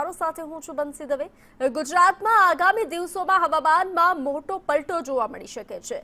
સમાચારો સાથે હું છું બંસી દવે। ગુજરાતમાં આગામી દિવસોમાં હવામાનમાં મોટો પલટો જોવા મળી શકે છે।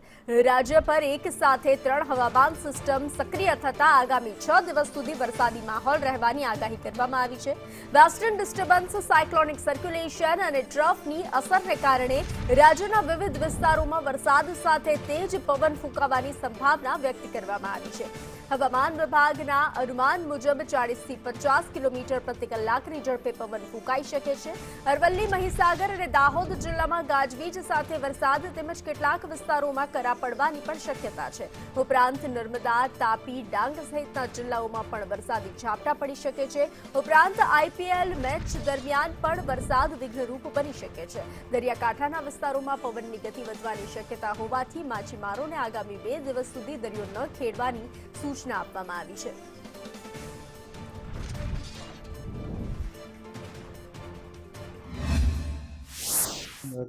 રાજ્ય પર એક સાથે 3 હવામાન સિસ્ટમ સક્રિય થતા આગામી 6 દિવસ સુધી વરસાદી માહોલ રહેવાની આગાહી કરવામાં આવી છે। વેસ્ટર્ન ડિસ્ટર્બન્સ, સાયક્લોનિક સર્ક્યુલેશન અને ટ્રફની અસરને કારણે રાજ્યના વિવિધ વિસ્તારોમાં વરસાદ સાથે તેજ પવન ફૂંકાવાની સંભાવના વ્યક્ત કરવામાં આવી છે। હવામાન વિભાગના અનુમાન મુજબ 40 થી 50 કિલોમીટર પ્રતિ કલાકની ઝડપે પવન ફૂંકાઈ શકે છે। અરવલ્લી, મહીસાગર અને દાહોદ જિલ્લામાં ગાજવીજ સાથે વરસાદ તેમજ કેટલાક વિસ્તારોમાં કરા પડવાની પણ શક્યતા છે। ઉપરાંત નર્મદા, તાપી, ડાંગ સહિતના જિલ્લાઓમાં પણ વરસાદી ઝાપટા પડી શકે છે। ઉપરાંત આઈપીએલ મેચ દરમિયાન પણ વરસાદ વિઘ્નરૂપ બની શકે છે। દરિયાકાંઠાના વિસ્તારોમાં પવનની ગતિ વધવાની શક્યતા હોવાથી માછીમારોને આગામી 2 દિવસ સુધી દરિયો ન ખેડવાની सूचना આપવામાં આવી છે।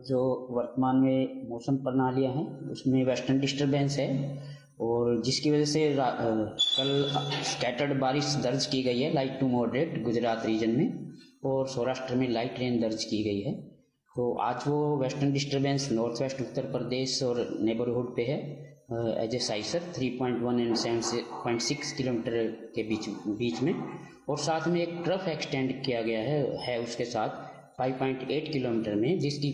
जो वर्तमान में मौसम प्रणालियां हैं उसमें वेस्टर्न डिस्टरबेंस है और जिसकी वजह से कल स्कैटर्ड बारिश दर्ज की गई है, light to moderate Gujarat region में, और सौराष्ट्र में लाइट रेन दर्ज की गई है। तो आज वो western disturbance north west Uttar Pradesh और नेबरहुड पे है एज ए साइसर 3.1 एंड 7.6 किलोमीटर के बीच में, और साथ में एक ट्रफ एक्सटेंड किया गया है उसके साथ 5.8 किलोमीटर में, जिसकी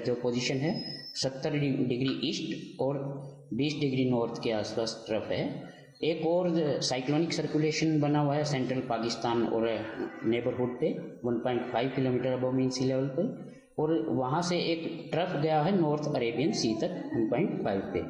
जो पोजीशन है 70 डिग्री ईस्ट और 20 डिग्री नॉर्थ के आसपास ट्रफ है। एक और साइक्लोनिक सर्कुलेशन बना हुआ है सेंट्रल पाकिस्तान और नेबरहुड पे 1.5 किलोमीटर अबव मीन सी लेवल पे, और वहाँ से एक ट्रफ गया है नॉर्थ अरेबियन सी तक 1.5 पे।